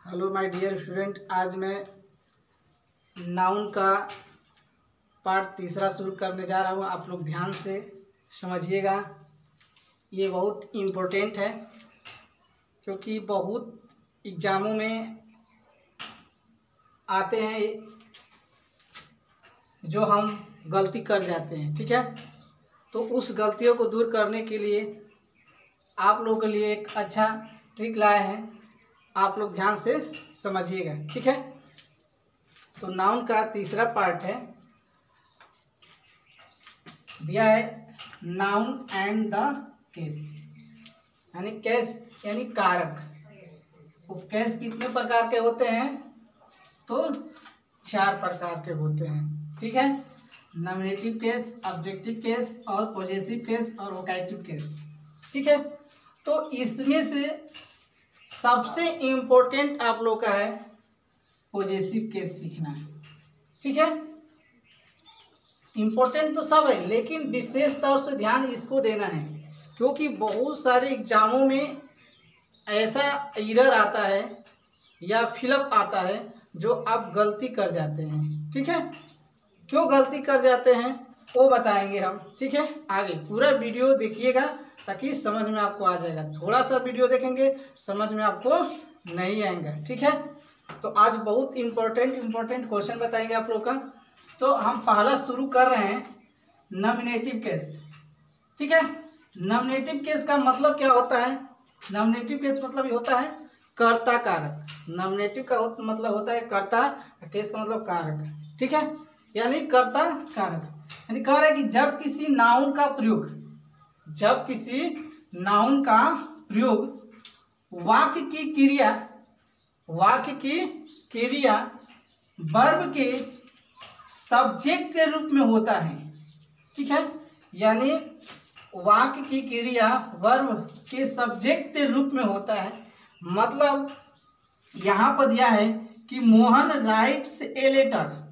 Hello my dear student, आज मैं noun का पार्ट तीसरा शुरू करने जा रहा हूँ। आप लोग ध्यान से समझिएगा, ये बहुत इम्पोर्टेंट है क्योंकि बहुत एग्ज़ामों में आते हैं जो हम गलती कर जाते हैं। ठीक है, तो उस गलतियों को दूर करने के लिए आप लोगों के लिए एक अच्छा ट्रिक लाए हैं, आप लोग ध्यान से समझिएगा। ठीक है, तो नाउन का तीसरा पार्ट है, दिया है नाउन एंड द केस, यानी केस यानी कारक। वो केस कितने प्रकार के होते हैं? तो 4 प्रकार के होते हैं। ठीक है, नॉमिनेटिव केस, ऑब्जेक्टिव केस और पॉजेसिव केस और वोकेटिव केस। ठीक है, तो इसमें से सबसे इम्पोर्टेंट आप लोग का है पॉजेसिव केस सीखना है। ठीक है, इम्पोर्टेंट तो सब है लेकिन विशेष तौर से ध्यान इसको देना है क्योंकि बहुत सारे एग्जामों में ऐसा एरर आता है या फिलअप आता है जो आप गलती कर जाते हैं। ठीक है, क्यों गलती कर जाते हैं वो बताएंगे हम। ठीक है, आगे पूरा वीडियो देखिएगा ताकि समझ में आपको आ जाएगा। थोड़ा सा वीडियो देखेंगे समझ में आपको नहीं आएगा। ठीक है, तो आज बहुत इम्पोर्टेंट क्वेश्चन बताएंगे आप लोग का। तो हम पहला शुरू कर रहे हैं नॉमिनेटिव केस। ठीक है, नॉमिनेटिव केस का मतलब क्या होता है? नॉमिनेटिव केस मतलब ये होता है कर्ता कारक। नॉमिनेटिव का मतलब होता है कर्ता, केस का मतलब कारक। ठीक है, यानी कर्ता कारक, यानी कह रहे हैं कि जब किसी नाउन का प्रयोग वाक्य की क्रिया वर्ब के सब्जेक्ट के रूप में होता है। ठीक है, यानी वाक्य की क्रिया वर्ब के सब्जेक्ट के रूप में होता है। मतलब यहाँ पर दिया है कि मोहन राइट्स ए लेटर।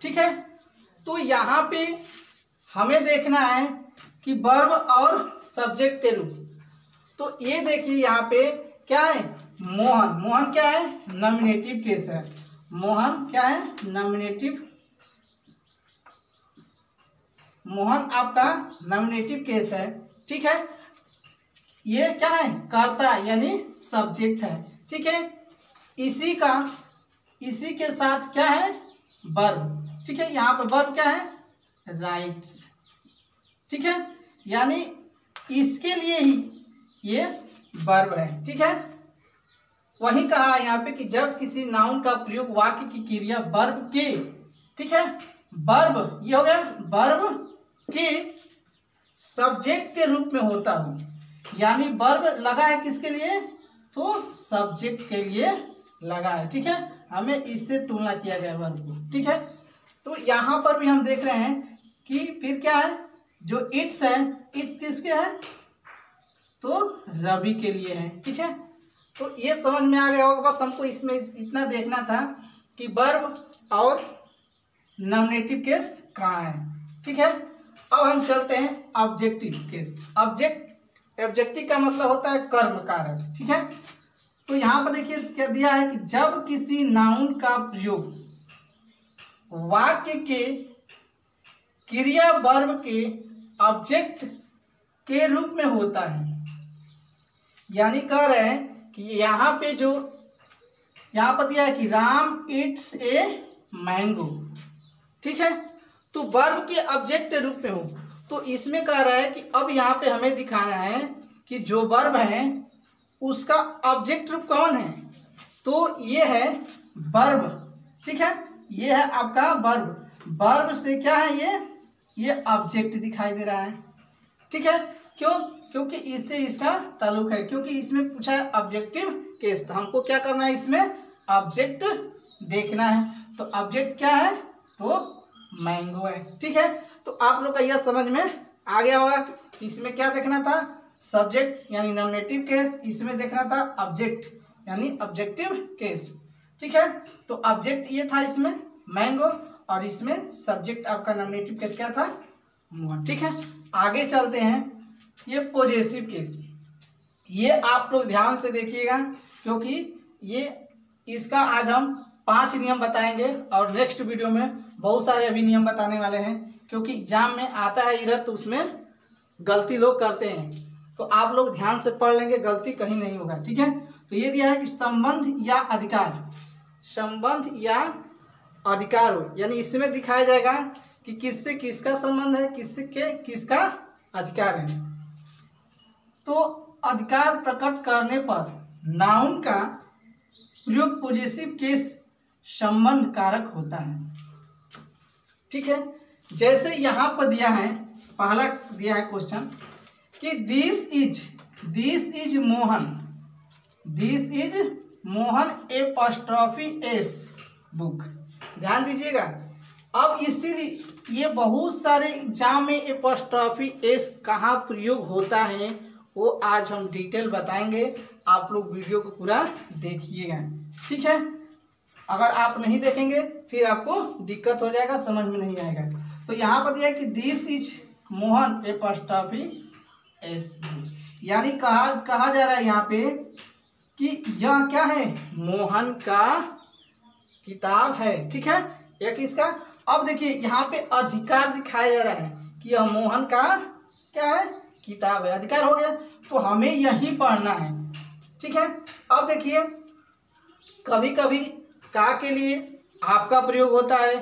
ठीक है, तो यहाँ पे हमें देखना है कि वर्ब और सब्जेक्ट के रूप। तो ये देखिए यहाँ पे क्या है, मोहन क्या है? नॉमिनेटिव केस है। मोहन क्या है? नॉमिनेटिव, मोहन आपका नॉमिनेटिव केस है। ठीक है, ये क्या है? कर्ता यानी सब्जेक्ट है। ठीक है, इसी के साथ क्या है? वर्ब। ठीक है, यहाँ पे वर्ब क्या है? राइट्स। ठीक है, यानी इसके लिए ही ये वर्ब है। ठीक है, वही कहा यहाँ पे कि जब किसी नाउन का प्रयोग वाक्य की क्रिया वर्ब के, ठीक है, वर्ब ये हो गया वर्ब के सब्जेक्ट के रूप में होता हो, यानी वर्ब लगा है किसके लिए? तो सब्जेक्ट के लिए लगा है। ठीक है, हमें इससे तुलना किया गया वर्ब को। ठीक है, तो यहाँ पर भी हम देख रहे हैं कि फिर क्या है, जो इट्स है, इट्स किसके है? तो रवि के लिए है। ठीक है, तो ये समझ में आ गया होगा। बस हमको इसमें इतना देखना था कि वर्ब और नॉमिनेटिव केस कहाँ है। ठीक है, अब हम चलते हैं ऑब्जेक्टिव केस। ऑब्जेक्टिव का मतलब होता है कर्म कारक। ठीक है, तो यहाँ पर देखिए क्या दिया है कि जब किसी नाउन का प्रयोग वाक्य के क्रिया वर्ब के ऑब्जेक्ट के रूप में होता है, यानी कह रहे हैं कि यहाँ पे जो यहाँ पर दिया है कि राम इट्स ए मैंगो। ठीक है, तो वर्ब के ऑब्जेक्ट के रूप में हो, तो इसमें कह रहा है कि अब यहाँ पे हमें दिखाना है कि जो वर्ब है उसका ऑब्जेक्ट रूप कौन है? तो ये है वर्ब। ठीक है, ये है आपका वर्ब। वर्ब से क्या है? ये ऑब्जेक्ट दिखाई दे रहा है। ठीक है, क्यों? क्योंकि इससे इसका ताल्लुक है, क्योंकि इसमें पूछा है ऑब्जेक्टिव केस, तो हमको क्या करना है? इसमें ऑब्जेक्ट देखना है। तो ऑब्जेक्ट क्या है? तो मैंगो है। ठीक है, तो आप लोग का यह समझ में आ गया होगा। इसमें क्या देखना था? सब्जेक्ट यानी नॉमिनेटिव केस, इसमें देखना था ऑब्जेक्ट यानी ऑब्जेक्टिव केस। ठीक है, तो ऑब्जेक्ट ये था इसमें मैंगो और इसमें सब्जेक्ट आपका नॉमिनेटिव केस क्या था? मोहन। ठीक है, आगे चलते हैं, ये पॉजेसिव केस। ये आप लोग ध्यान से देखिएगा क्योंकि ये इसका आज हम 5 नियम बताएंगे और नेक्स्ट वीडियो में बहुत सारे अभी नियम बताने वाले हैं, क्योंकि एग्जाम में आता है इधर तो उसमें गलती लोग करते हैं, तो आप लोग ध्यान से पढ़ लेंगे, गलती कहीं नहीं होगा। ठीक है, तो ये दिया है कि संबंध या अधिकार, संबंध या अधिकार हो, यानी इसमें दिखाया जाएगा कि किससे किसका संबंध है, किसके किसका अधिकार है। तो अधिकार प्रकट करने पर नाउन का प्रयोग पॉजिटिव केस संबंध कारक होता है। ठीक है, जैसे यहाँ पर दिया है, पहला दिया है क्वेश्चन कि this is Mohan, this is Mohan apostrophe S book. ध्यान दीजिएगा, अब इसीलिए ये बहुत सारे एग्जाम में एपॉस्ट्रॉफी एस कहाँ प्रयोग होता है वो आज हम डिटेल बताएंगे, आप लोग वीडियो को पूरा देखिएगा। ठीक है, अगर आप नहीं देखेंगे फिर आपको दिक्कत हो जाएगा, समझ में नहीं आएगा। तो यहाँ पर दिया है कि this is Mohan apostrophe S, यानी कहा जा रहा है यहाँ पे कि यह क्या है, मोहन का किताब है। ठीक है, एक इसका। अब देखिए यहाँ पे अधिकार दिखाया जा रहा है कि यह मोहन का क्या है, किताब है, अधिकार हो गया, तो हमें यही पढ़ना है। ठीक है, अब देखिए कभी कभी का के लिए आपका प्रयोग होता है,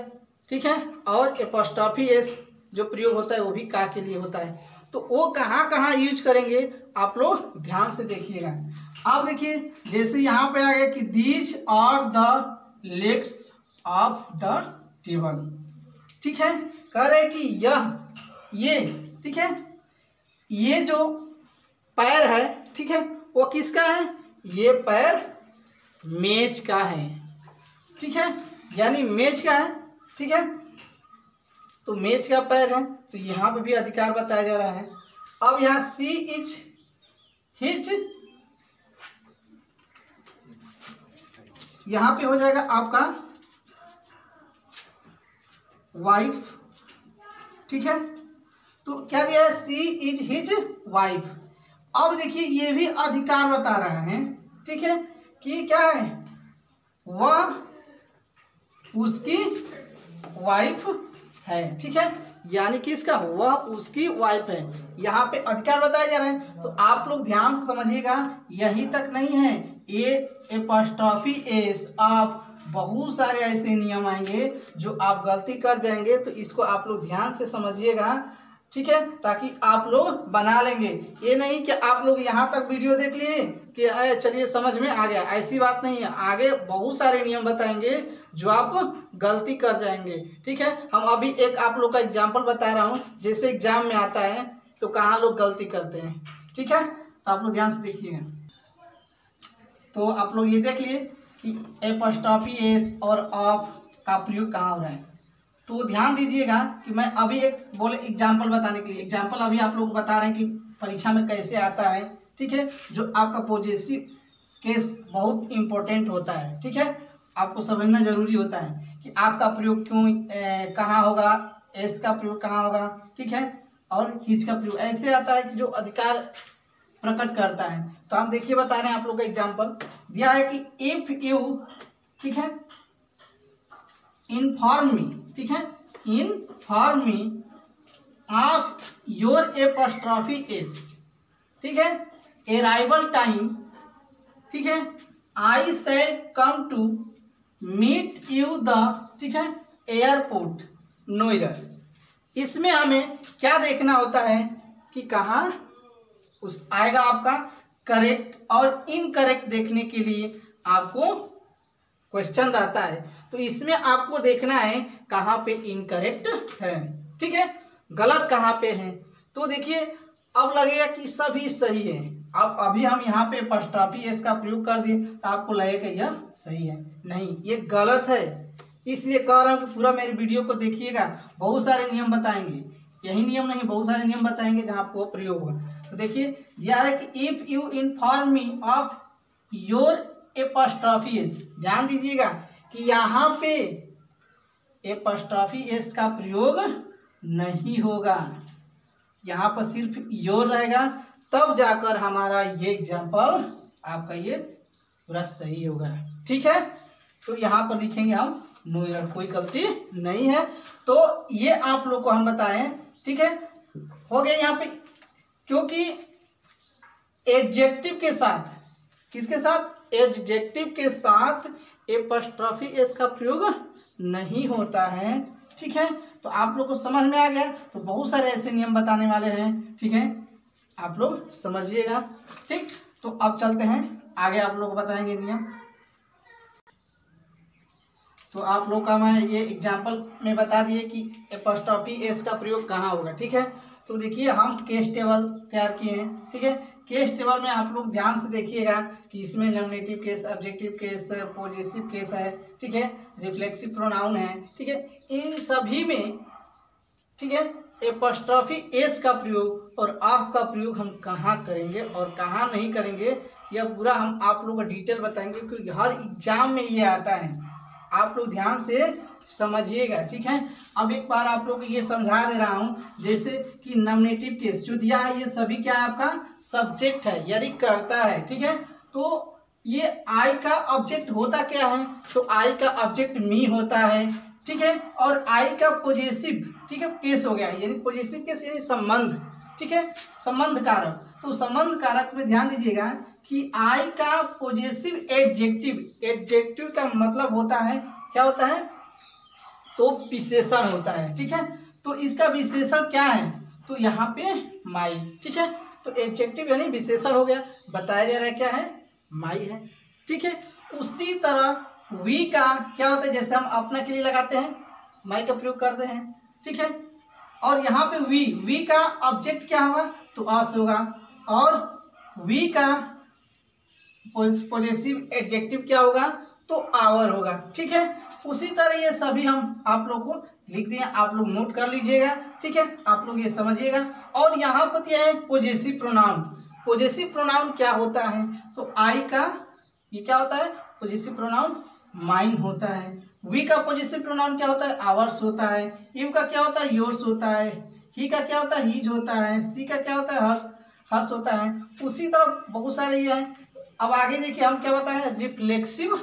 ठीक है, और एपॉस्ट्रॉफी एस जो प्रयोग होता है वो भी का के लिए होता है, तो वो कहाँ कहाँ यूज करेंगे आप लोग ध्यान से देखिएगा। अब देखिए जैसे यहाँ पे आ गया कि these are the legs of the table. ठीक है, कह रहे कि ये ठीक है, ये जो पैर है, ठीक है, वो किसका है, ये पैर मेज का है। ठीक है, यानी मेज का है। ठीक है, तो मेज का पैर है, तो यहाँ पे भी अधिकार बताया जा रहा है। अब यहाँ सी इज हिज, यहाँ पे हो जाएगा आपका वाइफ। ठीक है, तो क्या दिया है, सी इज हिज वाइफ। अब देखिए ये भी अधिकार बता रहा है, ठीक है, कि क्या है, वह उसकी वाइफ है। ठीक है, यानी किसका, वह उसकी वाइफ है, यहाँ पे अधिकार बताया जा रहा है। तो आप लोग ध्यान से समझिएगा, यही तक नहीं है, ये एपॉस्ट्रॉफी एस, आप बहुत सारे ऐसे नियम आएंगे जो आप गलती कर जाएंगे, तो इसको आप लोग ध्यान से समझिएगा। ठीक है, ताकि आप लोग बना लेंगे। ये नहीं कि आप लोग यहाँ तक वीडियो देख लिए कि चलिए समझ में आ गया, ऐसी बात नहीं है, आगे बहुत सारे नियम बताएंगे जो आप गलती कर जाएंगे। ठीक है, हम अभी एक आप लोग का एग्जाम्पल बता रहा हूँ, जैसे एग्जाम में आता है तो कहाँ लोग गलती करते हैं। ठीक है, तो आप लोग ध्यान से देखिएगा। तो आप लोग ये देख लिए कि एपॉस्ट्रॉफी एस और ऑफ का प्रयोग कहाँ हो रहा है, तो ध्यान दीजिएगा कि मैं अभी एक बोले एग्जाम्पल बताने के लिए, एग्जाम्पल अभी आप लोग बता रहे हैं कि परीक्षा में कैसे आता है। ठीक है, जो आपका पॉजिटिव केस बहुत इम्पोर्टेंट होता है। ठीक है, आपको समझना जरूरी होता है कि आपका प्रयोग क्यों कहाँ होगा, एस का प्रयोग कहाँ होगा। ठीक है, और हिज का प्रयोग ऐसे आता है कि जो अधिकार प्रकट करता है। तो आप देखिए बता रहे हैं आप लोग का एग्जाम्पल दिया है कि इफ यू, ठीक है, इन्फॉर्म मी, ठीक है, inform me of your apostrophe s, ठीक है, अराइवल टाइम, ठीक है, I shall come to meet you the, ठीक है, एयरपोर्ट नो एरर। इसमें हमें क्या देखना होता है कि कहाँ उस आएगा आपका करेक्ट और इनकरेक्ट, देखने के लिए आपको क्वेश्चन रहता है, तो इसमें आपको देखना है कहाँ पे इनकरेक्ट है। ठीक है, गलत कहाँ पे है, तो देखिए अब लगेगा कि सभी सही है। अब अभी हम यहाँ पे एपॉस्ट्रॉफी एस का प्रयोग कर दिए तो आपको लगेगा यह सही है, नहीं ये गलत है। इसलिए कह रहा हूँ कि पूरा मेरी वीडियो को देखिएगा, बहुत सारे नियम बताएंगे, यही नियम नहीं बहुत सारे नियम बताएंगे जहाँ आपको प्रयोग होगा। तो देखिए दिया है कि if you inform me of your apostrophe S, ध्यान दीजिएगा कि यहाँ पे एपॉस्ट्रॉफी एस का प्रयोग नहीं होगा, यहाँ पर सिर्फ योर रहेगा, तब जाकर हमारा ये एग्जाम्पल आपका ये पूरा सही होगा। ठीक है, तो यहाँ पर लिखेंगे हम नो एरर, कोई गलती नहीं है। तो ये आप लोग को हम बताएं। ठीक है, हो गया यहाँ पे, क्योंकि एडजेक्टिव के साथ, किसके साथ? एडजेक्टिव के साथ एपॉस्ट्रोफी एस का प्रयोग नहीं होता है। ठीक है, तो आप लोग को समझ में आ गया। तो बहुत सारे ऐसे नियम बताने वाले हैं। ठीक है, आप लोग समझिएगा। ठीक, तो अब चलते हैं आगे, आप लोग को बताएंगे नियम। तो आप लोग का मैं ये एग्जाम्पल में बता दिए कि एपॉस्ट्रोफी एस का प्रयोग कहाँ होगा। ठीक है, तो देखिए हम केस टेबल तैयार किए हैं। ठीक है, केस टेबल में आप लोग ध्यान से देखिएगा कि इसमें nominative case, objective case, possessive case है। ठीक है, रिफ्लेक्सिव प्रोनाउन है। ठीक है, इन सभी में, ठीक है, एपॉस्ट्रोफी एस का प्रयोग और ऑफ का प्रयोग हम कहाँ करेंगे और कहाँ नहीं करेंगे, यह पूरा हम आप लोग को डिटेल बताएंगे, क्योंकि हर एग्जाम में ये आता है। आप लोग ध्यान से समझिएगा। ठीक है, अब एक बार आप लोग को ये समझा दे रहा हूँ, जैसे कि नॉमिनेटिव केस जो दिया है, ये सभी क्या है? आपका सब्जेक्ट है, यानी करता है। ठीक है, तो ये आई का ऑब्जेक्ट होता क्या है? तो आई का ऑब्जेक्ट मी होता है। ठीक है, और आई का पॉजेसिव, ठीक है, केस हो गया, यानी पॉजेसिव केस यानी संबंध। ठीक है, संबंध कारक। तो संबंध कारक में ध्यान दीजिएगा कि आई का पॉजेसिव एडजेक्टिव, एडजेक्टिव का मतलब होता है, क्या होता है? तो विशेषण होता है। ठीक है, तो इसका विशेषण क्या है? तो यहाँ पे माई। ठीक है, तो एडजेक्टिव यानी विशेषण हो गया, बताया जा रहा है क्या है? माई है। ठीक है, उसी तरह वी का क्या होता है? जैसे हम अपना के लिए लगाते हैं, माई का प्रयोग करते हैं। ठीक है, और यहाँ पे वी का ऑब्जेक्ट क्या होगा? तो अस होगा, और वी का पॉजेसिव एडजेक्टिव क्या होगा? तो आवर होगा। ठीक है, उसी तरह ये सभी हम आप लोग को लिख दिए, आप लोग नोट कर लीजिएगा। ठीक है, आप लोग ये समझिएगा। और यहाँ पर दिया है पॉजेसिव प्रोनाउन। पॉजेसिव प्रोनाउन क्या होता है? तो आई का ये क्या होता है? पॉजेसिव प्रोनाउन माइन होता है। वी का पॉजेसिव प्रोनाउन क्या होता है? आवर्स होता है। यू का क्या होता है? योर्स होता है। ही का क्या होता है? हीज होता है। सी का क्या होता है? हर्ष होता है। उसी तरह बहुत सारे ये हैं। अब आगे देखिए हम क्या बताएं? Reflexive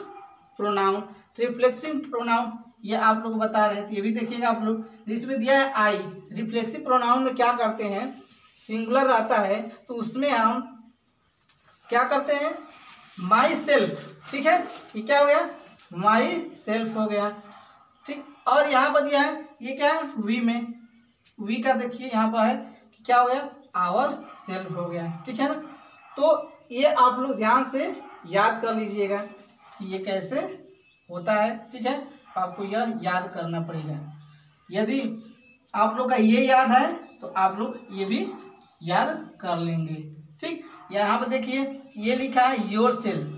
pronoun. रिफ्लेक्सिव प्रोनाउन ये आप लोग बता रहे थे, ये भी देखिएगा आप लोग। इसमें दिया है आई। रिफ्लेक्सिव प्रोनाउन में क्या करते हैं? सिंगुलर रहता है तो उसमें हम क्या करते हैं? My self. ठीक है, ये क्या हो गया? माई सेल्फ हो गया। ठीक, और यहाँ पर दिया है ये क्या है? वी में, वी का देखिए यहाँ पर है कि क्या हो गया? आवर सेल्फ हो गया। ठीक है ना, तो ये आप लोग ध्यान से याद कर लीजिएगा कि ये कैसे होता है। ठीक है, आपको यह याद करना पड़ेगा। यदि आप लोग का ये याद है तो आप लोग ये भी याद कर लेंगे। ठीक, यहाँ पर देखिए ये लिखा है योर सेल्फ।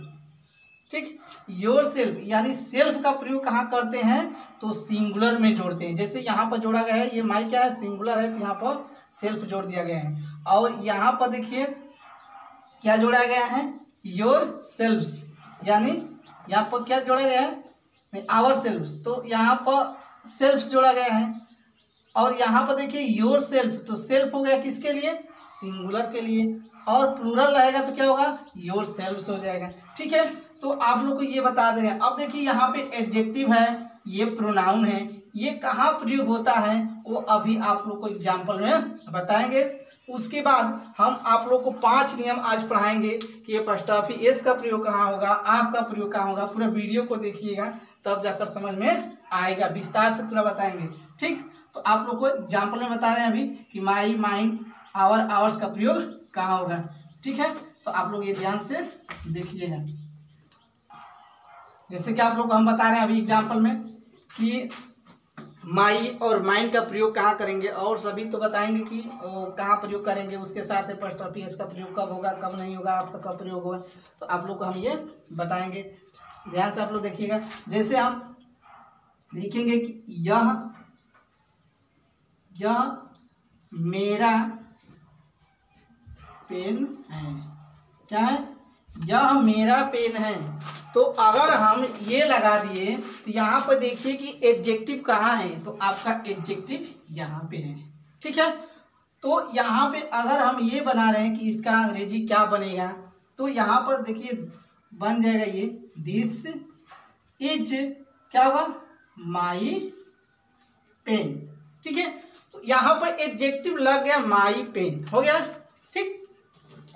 ठीक, योर सेल्फ यानी सेल्फ का प्रयोग कहाँ करते हैं? तो सिंगुलर में जोड़ते हैं। जैसे यहाँ पर जोड़ा गया है, ये माई क्या है? सिंगुलर है, तो यहाँ पर सेल्फ जोड़ दिया गया है। और यहाँ पर देखिए क्या जोड़ा गया है? योर सेल्फ्स, यानी यहाँ पर क्या जोड़ा गया है? आवर सेल्फ्स, तो यहाँ पर सेल्फ्स जोड़ा गया है। और यहाँ पर देखिए योर सेल्फ, तो सेल्फ हो गया किसके लिए? सिंगुलर के लिए। और प्लूरल रहेगा तो क्या होगा? योर सेल्फ्स हो जाएगा। ठीक है, तो आप लोग को ये बता दे रहे हैं। अब देखिए यहाँ पे एडजेक्टिव है, ये प्रोनाउन है, ये कहाँ प्रयोग होता है वो अभी आप लोग को एग्जाम्पल में बताएंगे। उसके बाद हम आप लोग को 5 नियम आज पढ़ाएंगे कि एपॉस्ट्रोफी एस का प्रयोग कहाँ होगा, आप का प्रयोग कहाँ होगा। पूरा वीडियो को देखिएगा तब जाकर समझ में आएगा, विस्तार से पूरा बताएंगे। ठीक, तो आप लोग को एग्जाम्पल में बता रहे हैं अभी कि माई, माइंड, आवर, आवर्स का प्रयोग कहाँ होगा। ठीक है, तो आप लोग ये ध्यान से देखिएगा। जैसे कि आप लोग को हम बता रहे हैं अभी एग्जाम्पल में कि माई और माइंड का प्रयोग कहाँ करेंगे, और सभी तो बताएंगे कि कहाँ प्रयोग करेंगे। उसके साथ एपॉस्ट्रोफी एस का प्रयोग कब होगा, कब नहीं होगा, आपका कब प्रयोग होगा, तो आप लोग को हम ये बताएंगे। ध्यान से आप लोग देखिएगा। जैसे हम लिखेंगे कि यह मेरा पेन है। क्या है? यह मेरा पेन है। तो अगर हम ये लगा दिए तो यहाँ पर देखिए कि एडजेक्टिव कहाँ है? तो आपका एडजेक्टिव यहाँ पे है। ठीक है, तो यहाँ पे अगर हम ये बना रहे हैं कि इसका अंग्रेजी क्या बनेगा, तो यहाँ पर देखिए बन जाएगा ये दिस इज क्या होगा माई पेन। ठीक है, तो यहाँ पर एडजेक्टिव लग गया माई पेन, हो गया। ठीक,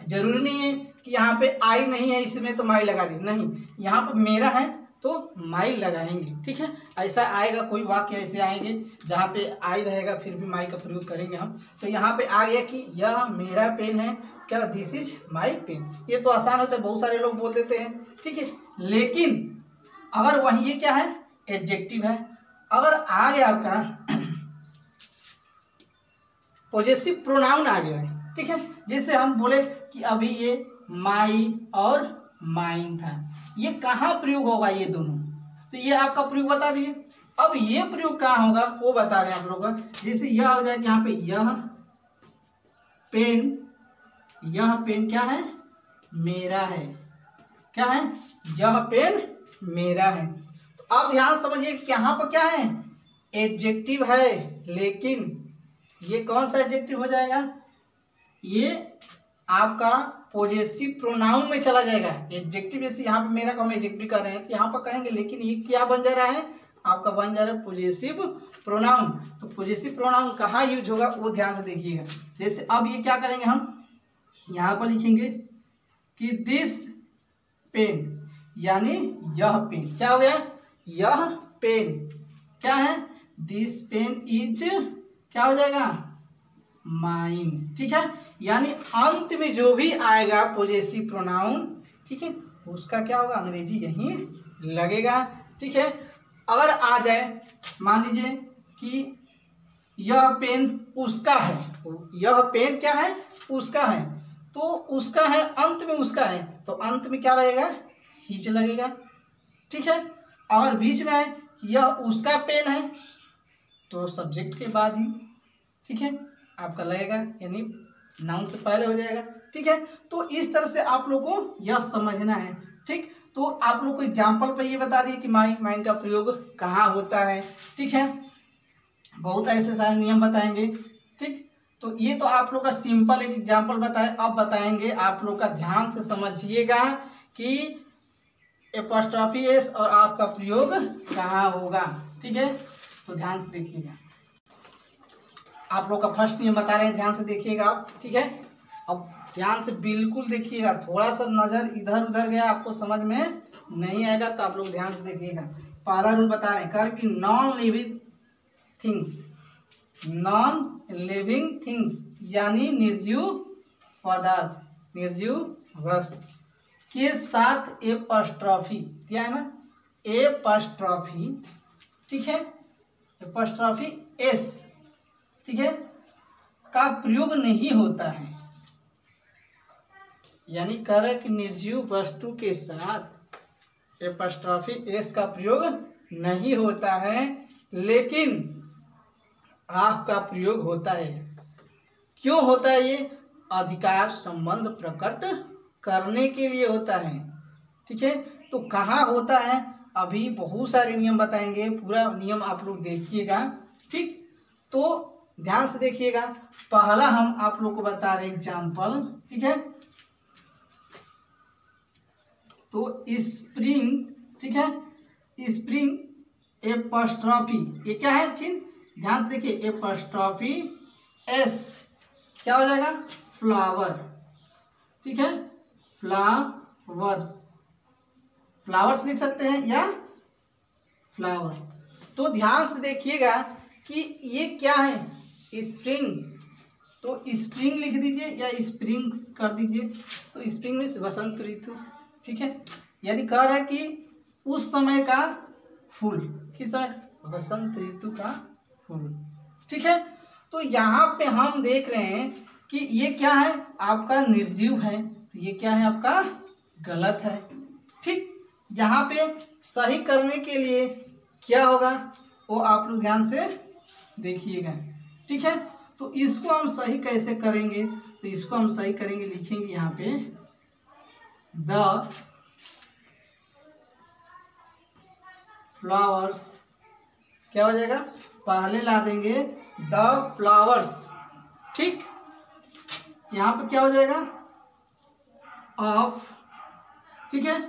जरूरी नहीं है कि यहाँ पे आई नहीं है इसमें तो माई लगा दी, नहीं, यहाँ पर मेरा है तो माई लगाएंगे। ठीक है, ऐसा आएगा, कोई वाक्य ऐसे आएंगे जहाँ पे आई रहेगा फिर भी माई का प्रयोग करेंगे हम। तो यहाँ पे आ गया कि यह मेरा पेन है, क्या दिस इज माई पेन। ये तो आसान होता है, बहुत सारे लोग बोल देते हैं। ठीक है, लेकिन अगर वही ये क्या है एडजेक्टिव है, अगर आ गया आपका पॉजेसिव प्रोनाउन आ गया है। ठीक है, जैसे हम बोले कि अभी ये माई और माइन था, ये कहाँ प्रयोग होगा ये दोनों, तो ये आपका प्रयोग बता दिए। अब ये प्रयोग कहाँ होगा वो बता रहे हैं आप लोग का। जैसे यह हो जाए यहाँ पे यह पेन क्या है मेरा है, क्या है यह पेन मेरा है। तो आप ध्यान समझिए कि यहाँ पर क्या है एडजेक्टिव है, लेकिन ये कौन सा एडजेक्टिव हो जाएगा, ये आपका पॉजेसिव प्रोनाउन में चला जाएगा। एडजेक्टिव जैसे यहाँ पे मेरा को हम एडजेक्टिव कर रहे हैं तो यहाँ पर कहेंगे, लेकिन ये क्या बन जा रहा है आपका, बन जा रहा है पॉजेसिव प्रोनाउन। तो पॉजेसिव प्रोनाउन कहाँ यूज होगा वो ध्यान से देखिएगा। जैसे अब ये क्या करेंगे हम यहाँ पर लिखेंगे कि दिस पेन, यानी यह पेन क्या हो गया, यह पेन क्या है दिस पेन इज क्या हो जाएगा माइन। ठीक है, यानी अंत में जो भी आएगा पॉजेसिव प्रोनाउन, ठीक है, उसका क्या होगा अंग्रेजी यहीं लगेगा। ठीक है, अगर आ जाए मान लीजिए कि यह पेन उसका है, यह पेन क्या है उसका है, तो उसका है अंत में उसका है, तो अंत में क्या लगेगा हिज लगेगा। ठीक है, अगर बीच में है यह उसका पेन है तो सब्जेक्ट के बाद ही ठीक है आपका लगेगा, यानी नाउन से पहले हो जाएगा। ठीक है, तो इस तरह से आप लोगों को यह समझना है। ठीक, तो आप लोग को एग्जाम्पल पर ये बता दिए कि माइन का प्रयोग कहाँ होता है। ठीक है, बहुत ऐसे सारे नियम बताएंगे। ठीक, तो ये तो आप लोग का सिंपल एक एग्जाम्पल बताए, अब बताएंगे आप लोग का ध्यान से समझिएगा कि एपॉस्ट्रॉफी एस और आपका प्रयोग कहाँ होगा। ठीक है, तो ध्यान से देखिएगा। आप लोग का फर्स्ट नियम बता रहे हैं, ध्यान से देखिएगा आप। ठीक है, अब ध्यान से बिल्कुल देखिएगा, थोड़ा सा नज़र इधर उधर गया आपको समझ में नहीं आएगा तो आप लोग ध्यान से देखिएगा। पहला रूल बता रहे हैं कर कि नॉन लिविंग थिंग्स यानी निर्जीव पदार्थ, निर्जीव वस्तु के साथ एपॉस्ट्रॉफी, क्या है ना एपॉस्ट्रॉफी, ठीक है, एपॉस्ट्रॉफी एस, ठीक है, का प्रयोग नहीं होता है। यानी कर कि निर्जीव वस्तु के साथ एपॉस्ट्रॉफी एस का प्रयोग नहीं होता है, लेकिन आपका प्रयोग होता है। क्यों होता है ये? अधिकार संबंध प्रकट करने के लिए होता है। ठीक है, तो कहाँ होता है अभी बहुत सारे नियम बताएंगे, पूरा नियम आप लोग देखिएगा। ठीक, तो ध्यान से देखिएगा। पहला हम आप लोग को बता रहे एग्जाम्पल, ठीक है, तो स्प्रिंग, ठीक है, स्प्रिंग एपॉस्ट्रॉफी, ये क्या है चिन्ह, ध्यान से देखिए, एपॉस्ट्रॉफी एस क्या हो जाएगा फ्लावर, ठीक है, फ्लावर, फ्लावर्स लिख सकते हैं या फ्लावर। तो ध्यान से देखिएगा कि ये क्या है स्प्रिंग, तो स्प्रिंग लिख दीजिए या स्प्रिंग्स कर दीजिए, तो स्प्रिंग में वसंत ऋतु, ठीक है, यानी कह रहा है कि उस समय का फूल, किस समय, वसंत ऋतु का फूल। ठीक है, तो यहाँ पे हम देख रहे हैं कि ये क्या है आपका निर्जीव है, तो ये क्या है आपका गलत है। ठीक, यहाँ पे सही करने के लिए क्या होगा वो आप लोग ध्यान से देखिएगा। ठीक है, तो इसको हम सही कैसे करेंगे, तो इसको हम सही करेंगे, लिखेंगे यहाँ पे द फ्लावर्स, क्या हो जाएगा, पहले ला देंगे द फ्लावर्स। ठीक, यहाँ पे क्या हो जाएगा ऑफ, ठीक है,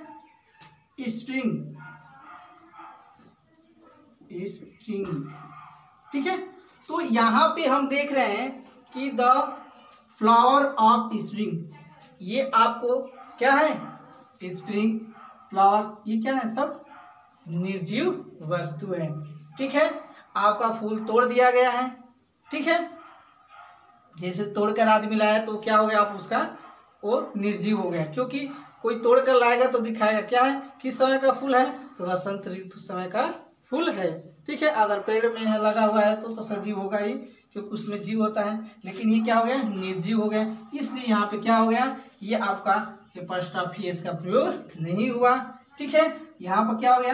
स्प्रिंग, स्प्रिंग, ठीक है। तो यहाँ पे हम देख रहे हैं कि द फ्लावर ऑफ स्प्रिंग, ये आपको क्या है, स्प्रिंग फ्लावर, ये क्या है, सब निर्जीव वस्तु है, ठीक है। आपका फूल तोड़ दिया गया है, ठीक है, जैसे तोड़ कर आदमी लाया तो क्या हो गया, आप उसका वो निर्जीव हो गया, क्योंकि कोई तोड़ कर लाएगा तो दिखाएगा क्या है, किस समय का फूल है, तो वसंत ऋतु समय का फूल है, ठीक है। अगर पेड़ में है लगा हुआ है तो सजीव होगा ही, क्योंकि उसमें जीव होता है, लेकिन ये क्या हो गया, निर्जीव हो गया, इसलिए यहाँ पे क्या हो गया, ये आपका एपॉस्ट्रोफी एस का प्रयोग नहीं हुआ, ठीक है। यहाँ पर क्या हो गया,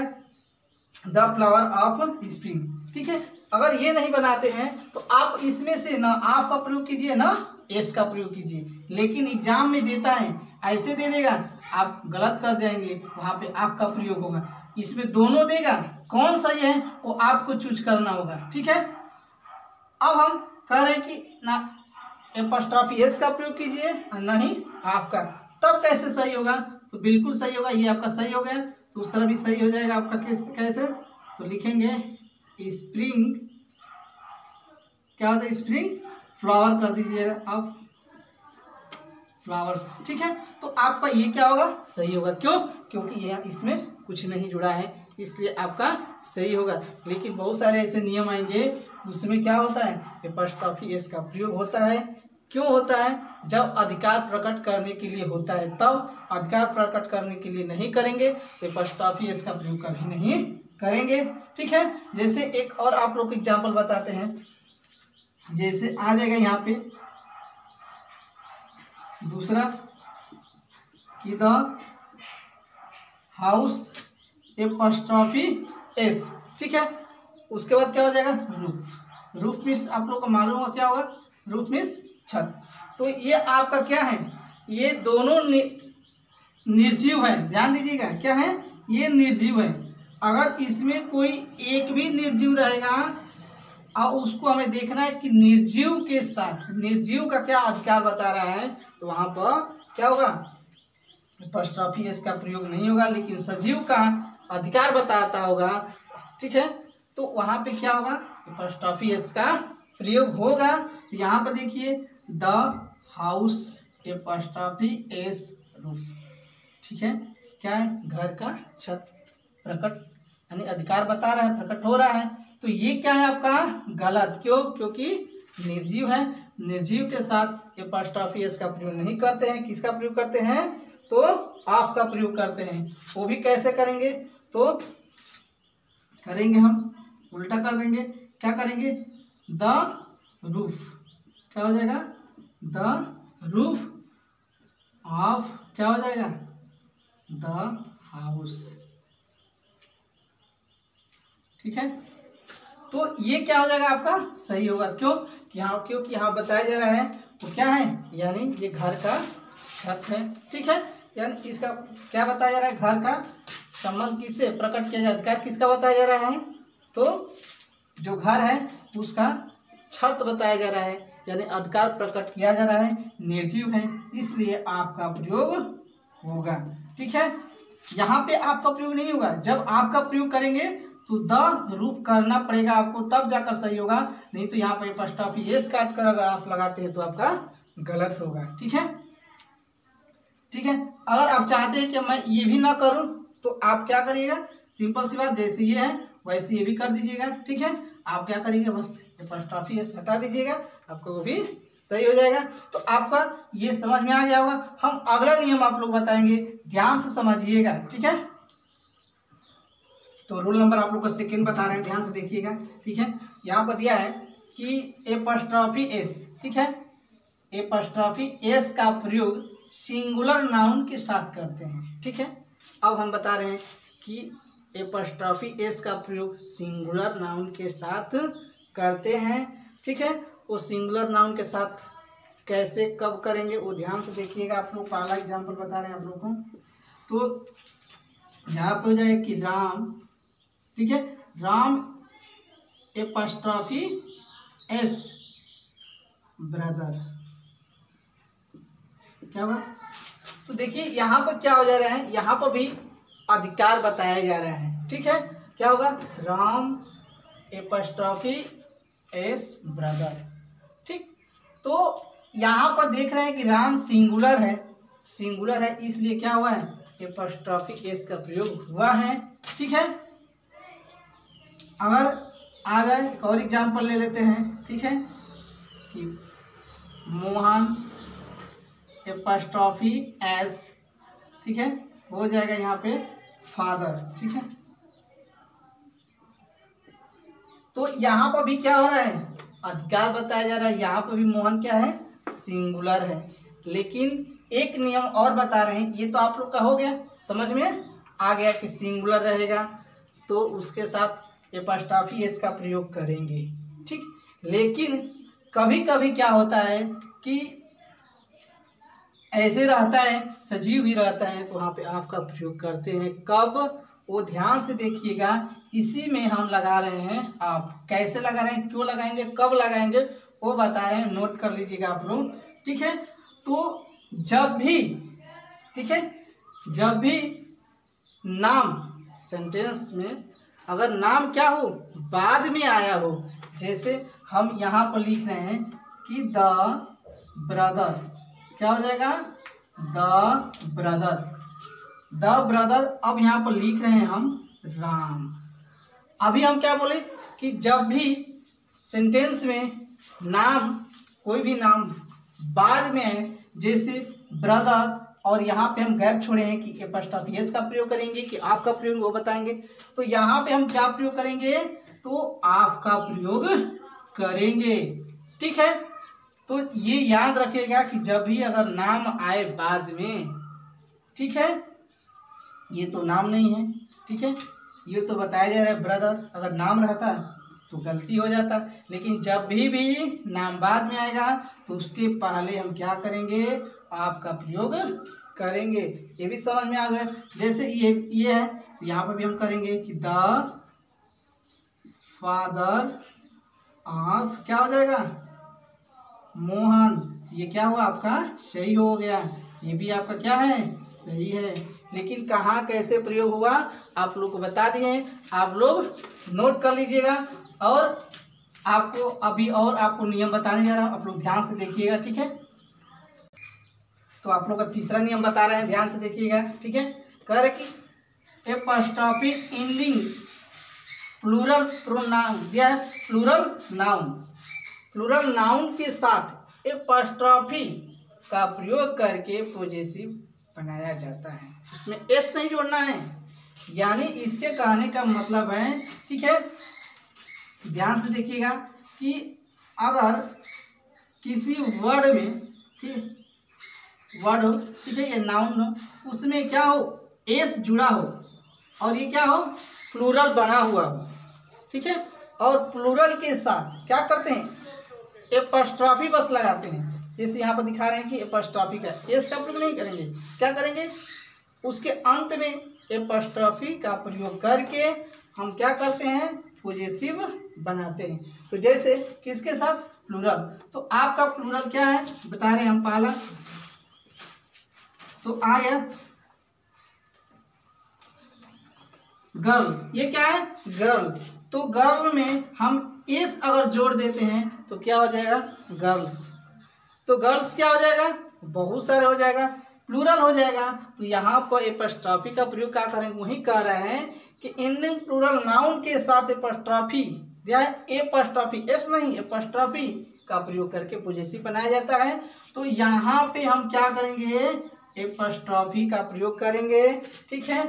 द फ्लावर ऑफ स्प्रिंग, ठीक है। अगर ये नहीं बनाते हैं तो आप इसमें से ना आप का प्रयोग कीजिए ना एस का प्रयोग कीजिए, लेकिन एग्जाम में देता है ऐसे दे देगा, आप गलत कर जाएंगे, वहाँ पे आपका प्रयोग होगा, इसमें दोनों देगा, कौन सही है वो आपको चूज करना होगा, ठीक है। अब हम कह रहे हैं कि ना एपॉस्ट्रोफी एस का प्रयोग कीजिए और नहीं आपका, तब कैसे सही होगा, तो बिल्कुल सही होगा, ये आपका सही हो गया, तो उस तरह भी सही हो जाएगा आपका, कैसे, तो लिखेंगे स्प्रिंग, क्या होता है, स्प्रिंग फ्लावर कर दीजिएगा आप, फ्लावर्स, ठीक है। तो आपका ये क्या होगा, सही होगा, क्यों, क्योंकि ये इसमें कुछ नहीं जुड़ा है, इसलिए आपका सही होगा। लेकिन बहुत सारे ऐसे नियम आएंगे उसमें क्या होता है, एपॉस्ट्रोफी एस का प्रयोग होता है, क्यों होता है, जब अधिकार प्रकट करने के लिए होता है, तब अधिकार प्रकट करने के लिए नहीं करेंगे तो एपॉस्ट्रोफी एस का प्रयोग कभी नहीं करेंगे, ठीक है। जैसे एक और आप लोग एग्जाम्पल बताते हैं, जैसे आ जाएगा यहाँ पे दूसरा कि द हाउस एपॉस्ट्रोफी एस, ठीक है। उसके बाद क्या हो जाएगा, रूफ, रूफ मीन्स आप लोग को मालूम होगा क्या होगा, रूफ मीन्स छत। तो ये आपका क्या है, ये दोनों निर्जीव है, ध्यान दीजिएगा, क्या है, ये निर्जीव है। अगर इसमें कोई एक भी निर्जीव रहेगा और उसको हमें देखना है कि निर्जीव के साथ निर्जीव का क्या अधिकार बता रहा है, तो वहां पर क्या होगा, एपॉस्ट्रोफी एस का प्रयोग नहीं होगा, लेकिन सजीव का अधिकार बताता होगा, ठीक है, तो वहां पे क्या होगा, एपॉस्ट्रोफी एस का प्रयोग होगा। यहाँ पर देखिए the house apostrophe S roof, ठीक है, क्या है, घर का छत, प्रकट यानी अधिकार बता रहा है, प्रकट हो रहा है, तो ये क्या है आपका गलत, क्यों, क्योंकि निर्जीव है, निर्जीव के साथ एपॉस्ट्रोफी एस का प्रयोग नहीं करते हैं, किसका प्रयोग करते हैं, तो ऑफ का प्रयोग करते हैं। वो भी कैसे करेंगे, तो करेंगे हम उल्टा कर देंगे, क्या करेंगे, द रूफ, क्या हो जाएगा, द रूफ ऑफ, क्या हो जाएगा, द हाउस, ठीक है। तो ये क्या हो जाएगा आपका सही होगा, क्यों, क्योंकि यहाँ बताया जा रहा है वो क्या है, यानी ये घर का छत है, ठीक है, यानी इसका क्या बताया जा रहा है, घर का संबंध किससे प्रकट किया जाए, अधिकार किसका बताया जा रहा है, तो जो घर है उसका छत बताया जा रहा है, यानी अधिकार प्रकट किया जा रहा है, निर्जीव है, इसलिए आपका प्रयोग होगा, ठीक है। यहाँ पे आपका प्रयोग नहीं होगा, जब आपका प्रयोग करेंगे तो द रूप करना पड़ेगा आपको, तब जाकर सही होगा, नहीं तो यहाँ पे एपॉस्ट्रोफी एस काट कर अगर आप लगाते हैं तो आपका गलत होगा, ठीक है, ठीक है। अगर आप चाहते हैं कि मैं ये भी ना करूं तो आप क्या करिएगा, सिंपल सी बात, जैसे ये है वैसे ये भी कर दीजिएगा, ठीक है। आप क्या करिएगा, बस एपॉस्ट्रोफी एस हटा दीजिएगा, आपको वो भी सही हो जाएगा। तो आपका ये समझ में आ गया होगा। हम अगला नियम आप लोग बताएंगे, ध्यान से समझिएगा, ठीक है। तो रूल नंबर आप लोग को सेकंड बता रहे हैं, ध्यान से देखिएगा, ठीक है। यहाँ पर दिया है कि एपॉस्ट्रोफी एस, ठीक है, एपॉस्ट्रोफी एस का प्रयोग सिंगुलर नाउन के साथ करते हैं, ठीक है। अब हम बता रहे हैं कि एपॉस्ट्रोफी एस का प्रयोग सिंगुलर नाउन के साथ करते हैं, ठीक है। वो सिंगुलर नाउन के साथ कैसे कब करेंगे वो ध्यान से देखिएगा। आप लोग पहला एग्जाम्पल बता रहे हैं आप लोग को, तो यहाँ पे हो जाएगा कि राम, ठीक है, राम एपॉस्ट्रोफी एस ब्रदर, क्या होगा, तो देखिए यहाँ पर क्या हो जा रहा है, यहाँ पर भी अधिकार बताया जा रहा है। ठीक है, क्या होगा, राम एपॉस्ट्रोफी एस ब्रदर। ठीक, तो यहाँ पर देख रहे हैं कि राम सिंगुलर है, सिंगुलर है, इसलिए क्या हुआ है, एपॉस्ट्रोफी एस का प्रयोग हुआ है। ठीक है, अगर आ जाए एक और एग्जाम्पल ले लेते हैं। ठीक है, कि मोहन एपॉस्ट्रोफी एस, ठीक है, हो जाएगा यहाँ पे फादर। ठीक है, तो यहाँ पर भी क्या हो रहा है, अधिकार बताया जा रहा है। यहाँ पर भी मोहन क्या है, सिंगुलर है, लेकिन एक नियम और बता रहे हैं। ये तो आप लोग का हो गया, समझ में आ गया कि सिंगुलर रहेगा तो उसके साथ एपॉस्ट्रोफी एस का प्रयोग करेंगे। ठीक, लेकिन कभी कभी क्या होता है कि ऐसे रहता है, सजीव भी रहता है, तो वहाँ पे आपका प्रयोग करते हैं। कब, वो ध्यान से देखिएगा, इसी में हम लगा रहे हैं। आप कैसे लगा रहे हैं, क्यों लगाएंगे, कब लगाएंगे, वो बता रहे हैं, नोट कर लीजिएगा आप लोग। ठीक है, तो जब भी, ठीक है, जब भी नाम सेंटेंस में अगर नाम क्या हो, बाद में आया हो, जैसे हम यहाँ पर लिख रहे हैं कि द ब्रदर, क्या हो जाएगा, द ब्रदर, द ब्रदर। अब यहाँ पर लिख रहे हैं हम राम। अभी हम क्या बोले कि जब भी सेंटेंस में नाम, कोई भी नाम बाद में है, जैसे ब्रदर, और यहाँ पे हम गैप छोड़े हैं कि एपॉस्ट्रोफी एस का प्रयोग करेंगे कि आप का प्रयोग, वो बताएंगे। तो यहाँ पे हम क्या प्रयोग करेंगे, तो आप का प्रयोग करेंगे। ठीक है, तो ये याद रखिएगा कि जब भी अगर नाम आए बाद में, ठीक है, ये तो नाम नहीं है, ठीक है, ये तो बताया जा रहा है ब्रदर, अगर नाम रहता तो गलती हो जाता, लेकिन जब भी नाम बाद में आएगा तो उसके पहले हम क्या करेंगे, आपका प्रयोग करेंगे। ये भी समझ में आ गया। जैसे ये है, तो यहाँ पर भी हम करेंगे कि द फादर ऑफ, क्या हो जाएगा, मोहन। ये क्या हुआ, आपका सही हो गया, ये भी आपका क्या है, सही है। लेकिन कहाँ कैसे प्रयोग हुआ आप लोग को बता दिए, आप लोग नोट कर लीजिएगा। और आपको अभी और आपको नियम बताने जा रहा हूँ, आप लोग ध्यान से देखिएगा। ठीक है, तो आप लोग का तीसरा नियम बता रहे हैं, ध्यान से देखिएगा। ठीक है, कह रहे कि एपॉस्ट्रोफी एंडिंग प्लूरल प्रोनाउन दिया है, प्लूरल नाउन, प्लूरल नाउन के साथ एपॉस्ट्रोफी का प्रयोग करके पॉजेसिव बनाया जाता है। इसमें एस नहीं जोड़ना है, यानी इसके कहने का मतलब है, ठीक है, ध्यान से देखिएगा कि अगर किसी वर्ड में, ठीक, वर्ड हो, ठीक है, ये नाउन हो, उसमें क्या हो, एस जुड़ा हो, और ये क्या हो, प्लूरल बना हुआ हो, ठीक है, और प्लूरल के साथ क्या करते हैं, एपॉस्ट्रोफी बस लगाते हैं। जैसे यहाँ पर दिखा रहे हैं कि एपॉस्ट्रोफी का एस का प्रयोग नहीं करेंगे, क्या करेंगे, उसके अंत में एपॉस्ट्रोफी का प्रयोग करके हम क्या करते हैं, पॉजेसिव बनाते हैं। तो जैसे किसके साथ, प्लूरल। तो आपका प्लूरल क्या है बता रहे हैं हम, पहला तो आ गया गर्ल, ये क्या है, गर्ल। तो गर्ल में हम एस अगर जोड़ देते हैं तो क्या हो जाएगा, गर्ल्स। तो गर्ल्स क्या हो जाएगा, बहुत सारे हो जाएगा, प्लूरल हो जाएगा। तो यहाँ पर एपॉस्ट्रोफी का प्रयोग क्या करेंगे, वही कह रहे हैं कि एंडिंग प्लूरल नाउन के साथ एपॉस्ट्रोफी दिया है, एपॉस्ट्रोफी एस नहीं, एपॉस्ट्रोफी का प्रयोग करके पॉजेसिव बनाया जाता है। तो यहाँ पे हम क्या करेंगे, एपॉस्ट्रोफी का प्रयोग करेंगे, ठीक है,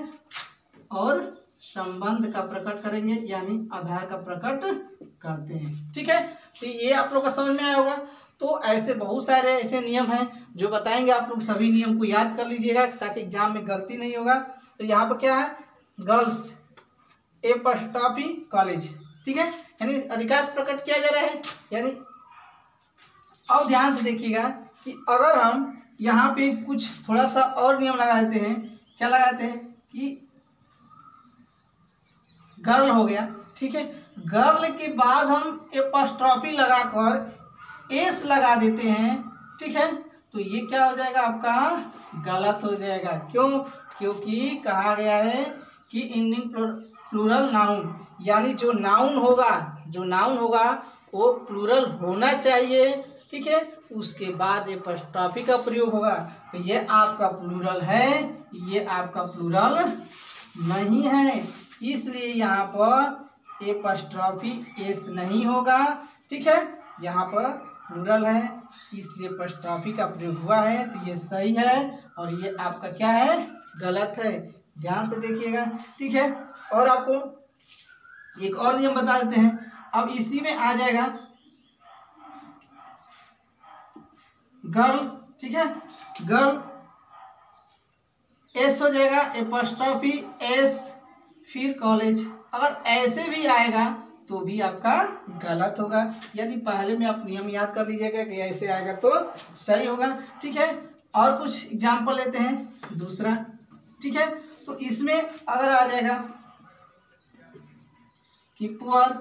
और संबंध का प्रकट करेंगे, यानी आधार का प्रकट करते हैं। ठीक है, तो ये आप लोग का समझ में आया होगा। तो ऐसे बहुत सारे ऐसे नियम हैं जो बताएंगे, आप लोग सभी नियम को याद कर लीजिएगा ताकि एग्जाम में गलती नहीं होगा। तो यहाँ पर क्या है, गर्ल्स एपॉस्ट्रोफी कॉलेज, ठीक है, यानी अधिकार प्रकट किया जा रहा है। यानी अब ध्यान से देखिएगा कि अगर हम यहाँ पे कुछ थोड़ा सा और नियम लगा देते हैं, क्या लगाते हैं कि गर्ल हो गया, ठीक है, गर्ल के बाद हम एपॉस्ट्रोफी लगाकर एस लगा देते हैं, ठीक है, तो ये क्या हो जाएगा, आपका गलत हो जाएगा। क्यों, क्योंकि कहा गया है कि इंडिंग प्लूरल नाउन, यानी जो नाउन होगा वो प्लूरल होना चाहिए, ठीक है। उसके बाद एपॉस्ट्रॉफी का प्रयोग होगा। तो ये आपका प्लूरल है, ये आपका प्लूरल नहीं है, इसलिए यहाँ पर एपॉस्ट्रॉफी एस नहीं होगा, ठीक है। यहाँ पर प्लूरल है इसलिए एपॉस्ट्रॉफी का प्रयोग हुआ है, तो ये सही है और ये आपका क्या है, गलत है। ध्यान से देखिएगा, ठीक है। और आपको एक और नियम बता देते हैं। अब इसी में आ जाएगा गर्ल, ठीक है, गर्ल एस हो जाएगा, एपॉस्ट्रॉफी एस, फिर कॉलेज। अगर ऐसे भी आएगा तो भी आपका गलत होगा, यानी पहले में आप नियम याद कर लीजिएगा कि ऐसे आएगा तो सही होगा, ठीक है। और कुछ एग्जाम्पल लेते हैं दूसरा, ठीक है। तो इसमें अगर आ जाएगा कि पुअर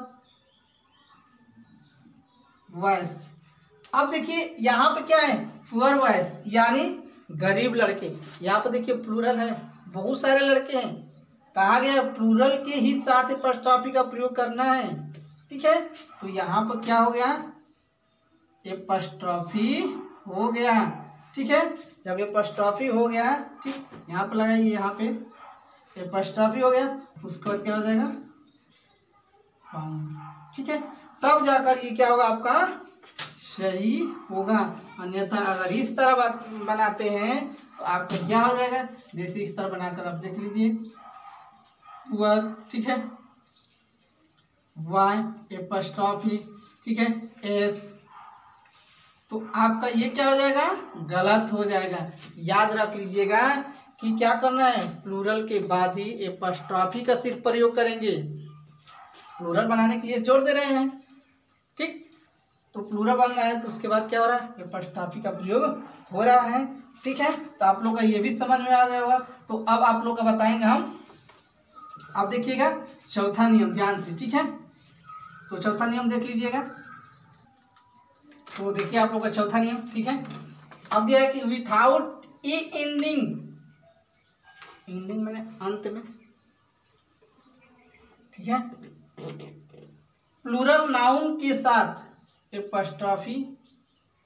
वॉइस, अब देखिए यहाँ पे क्या है, पुअर वॉइस यानी गरीब लड़के। यहाँ पे देखिए प्लूरल है, बहुत सारे लड़के हैं, कहा गया प्लूरल के ही साथ एपॉस्ट्रॉफी का प्रयोग करना है, ठीक है। तो यहाँ पर क्या हो गया, एपॉस्ट्रॉफी हो गया, ठीक है। जब एपॉस्ट्रॉफी हो गया, ठीक, यहाँ पे लगाइए, यहाँ पे एपॉस्ट्रॉफी हो गया, उसके बाद क्या हो जाएगा, ठीक है। तब जाकर ये क्या होगा, आपका सही होगा। अन्यथा अगर इस तरह बात बनाते हैं तो आपका क्या हो जाएगा, जैसे इस तरह बनाकर आप देख लीजिए, पुअर, ठीक है, वाई एपॉस्ट्रॉफी, ठीक है, एस, तो आपका ये क्या हो जाएगा, गलत हो जाएगा। याद रख लीजिएगा कि क्या करना है, प्लूरल के बाद ही एपॉस्ट्रॉफी का सिर्फ प्रयोग करेंगे। प्लूरल बनाने के लिए जोड़ दे रहे हैं, ठीक, तो प्लूरल बन रहा है तो उसके बाद क्या हो रहा है, एपॉस्ट्रॉफी का प्रयोग हो रहा है, ठीक है। तो आप लोग का ये भी समझ में आ गया होगा। तो अब आप लोग का बताएंगे हम, आप देखिएगा चौथा नियम ध्यान से, ठीक है। तो चौथा नियम देख लीजिएगा, तो देखिए आप लोग का चौथा नियम, ठीक है। अब दिया है कि विथआउट ई एंडिंग, एंडिंग मैंने अंत में, ठीक है, प्लूरल नाउन के साथ एपॉस्ट्रॉफी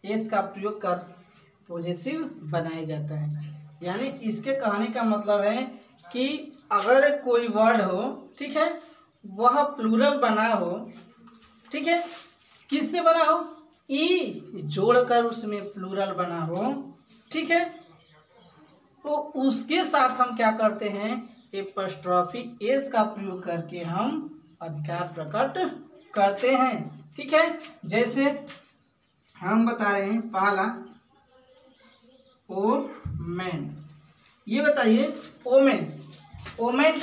एस का प्रयोग कर पॉजेसिव बनाया जाता है। यानी इसके कहने का मतलब है कि अगर कोई वर्ड हो, ठीक है, वह प्लूरल बना हो, ठीक है, किससे बना हो, ई जोड़कर उसमें प्लूरल बना हो, ठीक है, तो उसके साथ हम क्या करते हैं, एपॉस्ट्रॉफी एस का प्रयोग करके हम अधिकार प्रकट करते हैं, ठीक है। जैसे हम बता रहे हैं पहला ओ मैन, ये बताइए ओमेन, ओमेन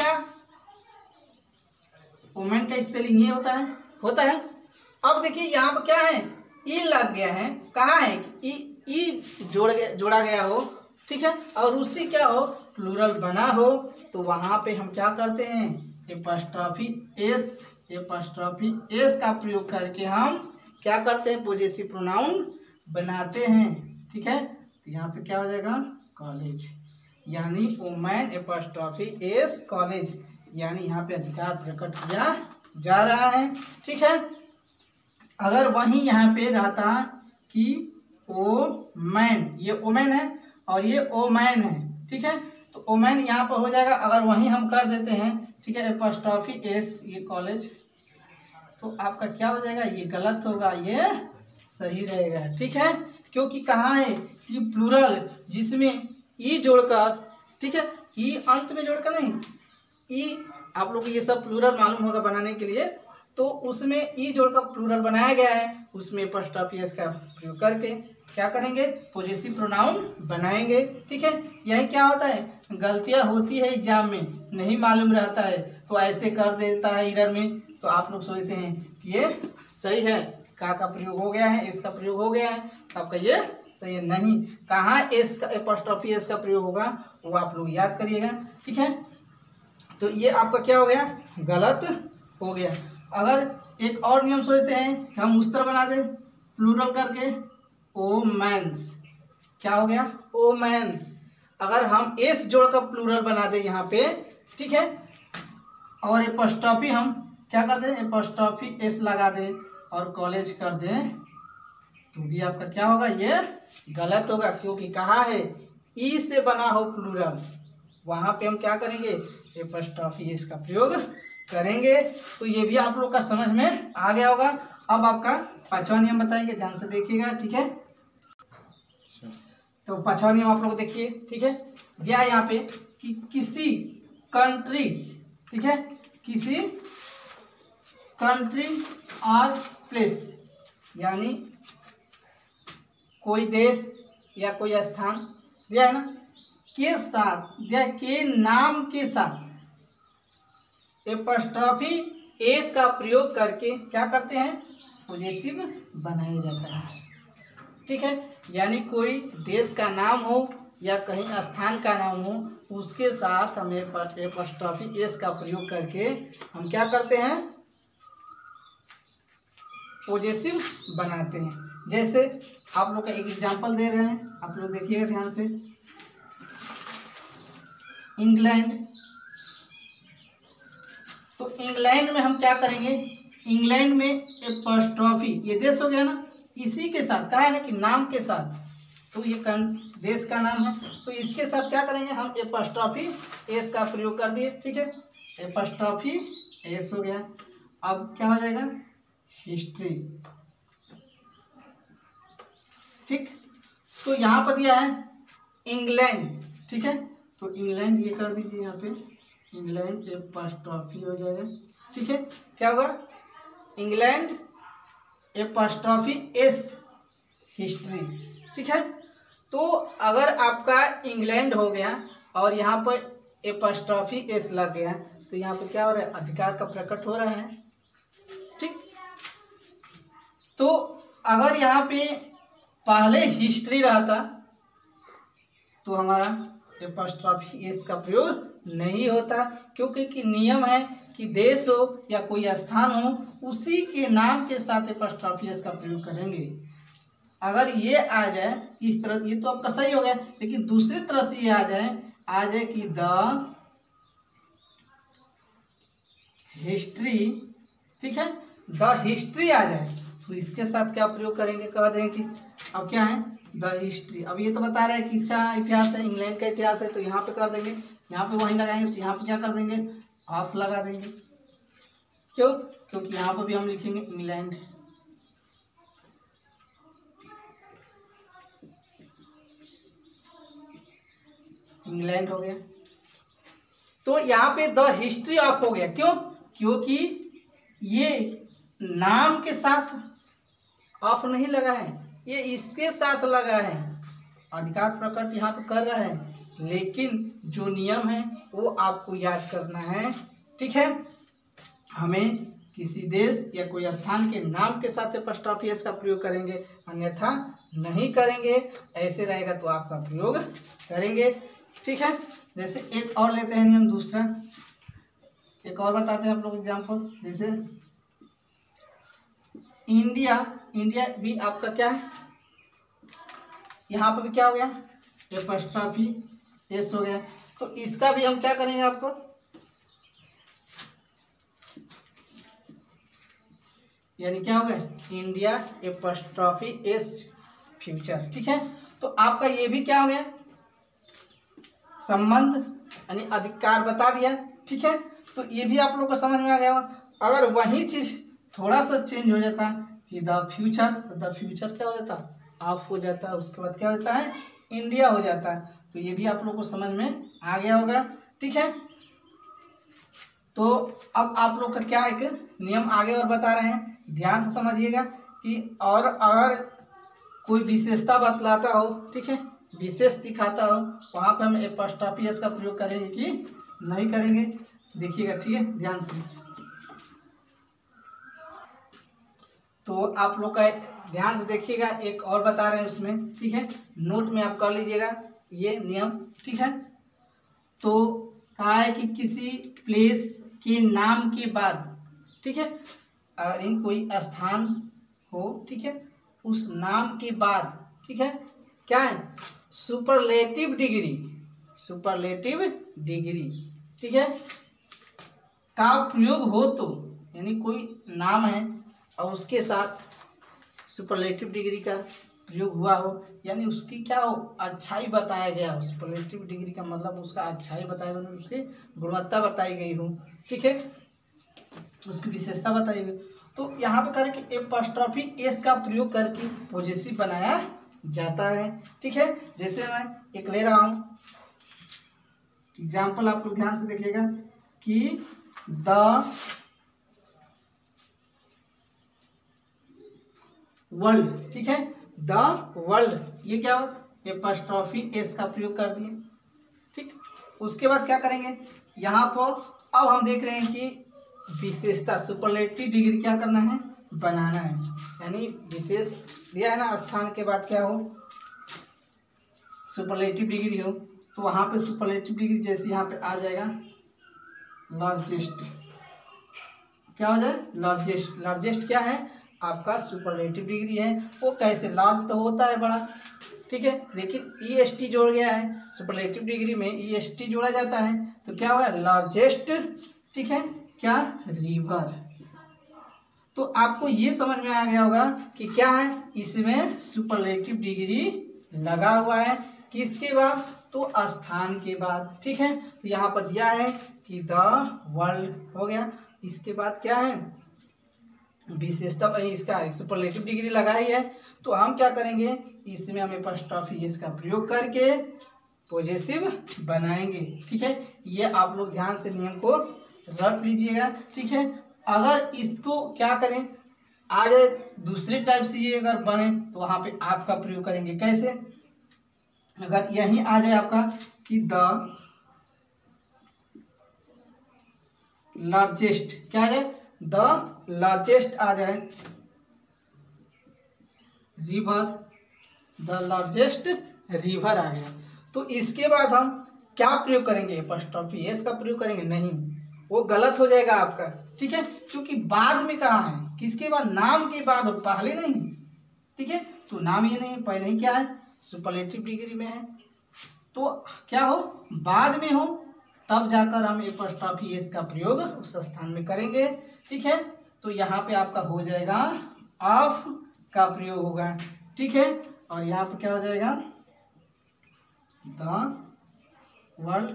का स्पेलिंग ये होता है। अब देखिए यहाँ पर क्या है, ई लग गया है, कहाँ है कि ई जोड़ा गया हो, ठीक है, और उससे क्या हो, प्लूरल बना हो, तो वहाँ पे हम क्या करते हैं, एपॉस्ट्रॉफी एस का प्रयोग करके हम क्या करते हैं, पॉजेसिव प्रोनाउन बनाते हैं, ठीक है। तो यहाँ पे क्या हो जाएगा, कॉलेज, यानी ओमैन एपॉस्ट्रॉफी एस कॉलेज, यानी यहाँ पे अधिकार प्रकट किया जा रहा है, ठीक है। अगर वहीं यहाँ पे रहता कि ओ मैन, ये ओमैन है और ये ओ मैन है, ठीक है, तो ओमैन यहाँ पर हो जाएगा। अगर वहीं हम कर देते हैं, ठीक है, एपॉस्ट्रॉफी एस ये कॉलेज, तो आपका क्या हो जाएगा, ये गलत होगा, ये सही रहेगा, ठीक है। क्योंकि कहाँ है कि प्लूरल जिसमें ई जोड़कर, ठीक है, ई अंत में जोड़कर नहीं, ई आप लोग को ये सब प्लूरल मालूम होगा बनाने के लिए, तो उसमें ई जोड़कर प्लूरल बनाया गया है, उसमें एपॉस्ट्रॉफी एस का प्रयोग करके क्या करेंगे, पॉजेसिव प्रोनाउन बनाएंगे, ठीक है। यही क्या होता है, गलतियां होती है एग्जाम में, नहीं मालूम रहता है तो ऐसे कर देता है एरर में, तो आप लोग सोचते हैं कि ये सही है, का प्रयोग हो गया है, एस का प्रयोग हो गया है, तो आपका ये सही है, नहीं, कहाँ एस का एपॉस्ट्रॉफी एस का प्रयोग होगा वो आप लोग याद करिएगा, ठीक है। तो ये आपका क्या हो गया, गलत हो गया। अगर एक और नियम सोचते हैं कि हम उस तरह बना दें प्लूरल करके, ओमेन्स, क्या हो गया, ओमेन्स। अगर हम एस जोड़कर प्लूरल बना दें यहाँ पे, ठीक है, और एपॉस्ट्रॉफी हम क्या कर दें, एपॉस्ट्रॉफी एस लगा दें और कॉलेज कर दें, तो भी आपका क्या होगा, ये गलत होगा, क्योंकि कहा है ई से बना हो प्लूरल, वहाँ पे हम क्या करेंगे, एपॉस्ट्रॉफी एस का प्रयोग करेंगे। तो ये भी आप लोग का समझ में आ गया होगा। अब आपका पांचवा नियम बताएंगे, ध्यान से देखिएगा, ठीक है। तो पांचवा नियम आप लोग देखिए, ठीक है, दिया यहाँ पे कि किसी कंट्री, ठीक है, किसी कंट्री और प्लेस, यानी कोई देश या कोई स्थान दिया है ना, के साथ दिया, के नाम के साथ एपॉस्ट्रॉफी एस का प्रयोग करके क्या करते हैं, पॉजेसिव बनाया जाता है, ठीक है। यानी कोई देश का नाम हो या कहीं स्थान का नाम हो, उसके साथ हमें एपॉस्ट्रॉफी एस का प्रयोग करके हम क्या करते हैं, पॉजेसिव बनाते हैं। जैसे आप लोग का एक एग्जांपल दे रहे हैं, आप लोग देखिएगा ध्यान से, इंग्लैंड। तो इंग्लैंड में हम क्या करेंगे, इंग्लैंड में एपॉस्ट्रॉफी, ये देश हो गया ना, इसी के साथ कहा है ना कि नाम के साथ, तो ये देश का नाम है, तो इसके साथ क्या करेंगे हम, एपॉस्ट्रॉफी एस का प्रयोग कर दिए, ठीक है, एपॉस्ट्रॉफी एस हो गया। अब क्या हो जाएगा, हिस्ट्री, ठीक। तो यहाँ पर दिया है इंग्लैंड, ठीक है, तो इंग्लैंड ये कर दीजिए यहाँ पे, इंग्लैंड एपॉस्ट्रॉफी हो जाएगा, ठीक है, क्या होगा, इंग्लैंड एपॉस्ट्रॉफी एस हिस्ट्री, ठीक है। तो अगर आपका इंग्लैंड हो गया और यहाँ पर एपॉस्ट्रॉफी एस लग गया, तो यहाँ पर क्या हो रहा है, अधिकार का प्रकट हो रहा है, ठीक। तो अगर यहाँ पे पहले हिस्ट्री रहता तो हमारा एपॉस्ट्रॉफी एस का प्रयोग नहीं होता, क्योंकि कि नियम है कि देश हो या कोई स्थान हो, उसी के नाम के साथ एपॉस्ट्रॉफी एस का प्रयोग करेंगे। अगर ये आ जाए इस तरह, ये तो आपका सही हो गया, लेकिन दूसरी तरह से ये आ जाए कि द हिस्ट्री, ठीक है, द हिस्ट्री आ जाए, तो इसके साथ क्या प्रयोग करेंगे, कह देंगे कि अब क्या है, द हिस्ट्री। अब ये तो बता रहा है कि इसका इतिहास है, इंग्लैंड का इतिहास है, तो यहाँ पे कर देंगे, यहाँ पे वहीं लगाएंगे, तो यहाँ पे क्या कर देंगे, ऑफ लगा देंगे, क्यों, क्योंकि यहाँ पर भी हम लिखेंगे इंग्लैंड, इंग्लैंड हो गया। तो यहाँ पे द हिस्ट्री ऑफ हो गया, क्यों, क्योंकि ये नाम के साथ ऑफ नहीं लगा है, ये इसके साथ लगा है, अधिकार प्रकट यहाँ पे कर रहा है, लेकिन जो नियम है वो आपको याद करना है, ठीक है। हमें किसी देश या कोई स्थान के नाम के साथ एपॉस्ट्रॉफी एस का प्रयोग करेंगे, अन्यथा नहीं करेंगे, ऐसे रहेगा तो आपका प्रयोग करेंगे, ठीक है। जैसे एक और लेते हैं नियम दूसरा, एक और बताते हैं आप लोग एग्जाम्पल, जैसे इंडिया, इंडिया भी आपका क्या है, यहाँ पर भी क्या हो गया, एपॉस्ट्रॉफी एस हो गया, तो इसका भी हम क्या करेंगे, आपको यानी क्या हो गया, इंडिया एपॉस्ट्रॉफी एस फ्यूचर, ठीक है। तो आपका ये भी क्या हो गया, संबंध यानी अधिकार बता दिया, ठीक है। तो ये भी आप लोग को समझ में आ गया। अगर वही चीज थोड़ा सा चेंज हो जाता कि द फ्यूचर, तो द फ्यूचर क्या हो जाता, ऑफ हो जाता है, उसके बाद क्या होता है, इंडिया हो जाता है। तो ये भी आप लोग को समझ में आ गया होगा, ठीक है। तो अब आप लोग का क्या एक नियम आगे और बता रहे हैं, ध्यान से समझिएगा कि और अगर कोई विशेषता बतलाता हो, ठीक है, विशेष दिखाता हो, वहाँ पर हम एपॉस्ट्रॉफी एस का प्रयोग करेंगे कि नहीं करेंगे, देखिएगा, ठीक है, ध्यान से। तो आप लोग का ध्यान से देखिएगा, एक और बता रहे हैं उसमें, ठीक है, नोट में आप कर लीजिएगा ये नियम, ठीक है। तो कहा है कि किसी प्लेस के नाम के बाद, ठीक है, अगर कोई स्थान हो, ठीक है, उस नाम के बाद, ठीक है, क्या है, सुपरलेटिव डिग्री, सुपरलेटिव डिग्री, ठीक है, का प्रयोग हो तो, यानी कोई नाम है और उसके साथ सुपरलेटिव डिग्री का प्रयोग हुआ हो, यानी उसकी क्या हो, अच्छाई बताया गया हो। सुपरलेटिव डिग्री का मतलब उसका अच्छाई बताया गया, उसकी गुणवत्ता बताई गई हो, ठीक है, उसकी विशेषता बताई गई। तो यहाँ पे करें कि एपॉस्ट्रॉफी एस का प्रयोग करके पॉजेसिव बनाया जाता है, ठीक है। जैसे मैं एक ले रहा हूँ एग्जाम्पल, आप लोग ध्यान से देखिएगा कि द वर्ल्ड, ठीक है, द वर्ल्ड, ये क्या हो, एपॉस्ट्रॉफी एस का प्रयोग कर दिए, ठीक। उसके बाद क्या करेंगे, यहाँ पर अब हम देख रहे हैं कि विशेषता सुपरलेटिव डिग्री क्या करना है, बनाना है, यानी विशेष दिया है ना, स्थान के बाद क्या हो, सुपरलेटिव डिग्री हो, तो वहाँ पे सुपरलेटिव डिग्री जैसे यहाँ पे आ जाएगा लार्जेस्ट, क्या हो जाए, लार्जेस्ट। लार्जेस्ट क्या है आपका, सुपरलेटिव डिग्री है। वो कैसे, लार्ज तो होता है बड़ा, ठीक है, लेकिन EST जोड़ गया है, सुपरलेटिव डिग्री में EST जोड़ा जाता है, तो क्या होगा, लार्जेस्ट, ठीक है, क्या, रिवर। तो आपको ये समझ में आ गया होगा कि क्या है, इसमें सुपरलेटिव डिग्री लगा हुआ है, किसके बाद, तो स्थान के बाद, ठीक है। तो यहाँ पर दिया है कि द वर्ल्ड हो गया, इसके बाद क्या है, विशेषता, इसका सुपरलेटिव डिग्री लगा ही है, तो हम क्या करेंगे, इसमें हम एपॉस्ट्रॉफी एस का प्रयोग करके पॉजेसिव बनाएंगे, ठीक है। ये आप लोग ध्यान से नियम को रट लीजिएगा, ठीक है। अगर इसको क्या करें, आ जाए दूसरे टाइप से ये अगर बने, तो वहाँ पे आपका प्रयोग करेंगे, कैसे, अगर यहीं आ जाए आपका कि द लार्जेस्ट, क्या आ जाए, द लार्जेस्ट आ जाए, रिवर, द लार्जेस्ट रिवर आ गया, तो इसके बाद हम क्या प्रयोग करेंगे, एपॉस्ट्रॉफी एस का प्रयोग करेंगे, नहीं, वो गलत हो जाएगा आपका, ठीक है, क्योंकि बाद में कहाँ है, किसके बाद, नाम के बाद हो, पहले नहीं, ठीक है। तो नाम ये नहीं, पहले ही क्या है, सुपरलेटिव डिग्री में है, तो क्या हो, बाद में हो, तब जाकर हम एपॉस्ट्रॉफी एस का प्रयोग उस स्थान में करेंगे, ठीक है। तो यहाँ पे आपका हो जाएगा ऑफ का प्रयोग होगा, ठीक है, और यहाँ पे क्या हो जाएगा, द वर्ल्ड।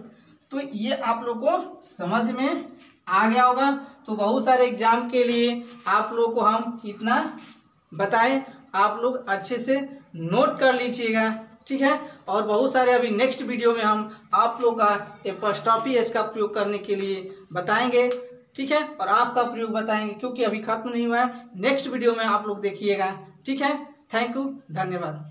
तो ये आप लोग को समझ में आ गया होगा। तो बहुत सारे एग्जाम के लिए आप लोग को हम इतना बताएं, आप लोग अच्छे से नोट कर लीजिएगा, ठीक है। और बहुत सारे अभी नेक्स्ट वीडियो में हम आप लोग का एपॉस्ट्रॉफी एस का प्रयोग करने के लिए बताएंगे, ठीक है, और आपका प्रयोग बताएंगे, क्योंकि अभी खत्म नहीं हुआ है, नेक्स्ट वीडियो में आप लोग देखिएगा, ठीक है। थैंक यू, धन्यवाद।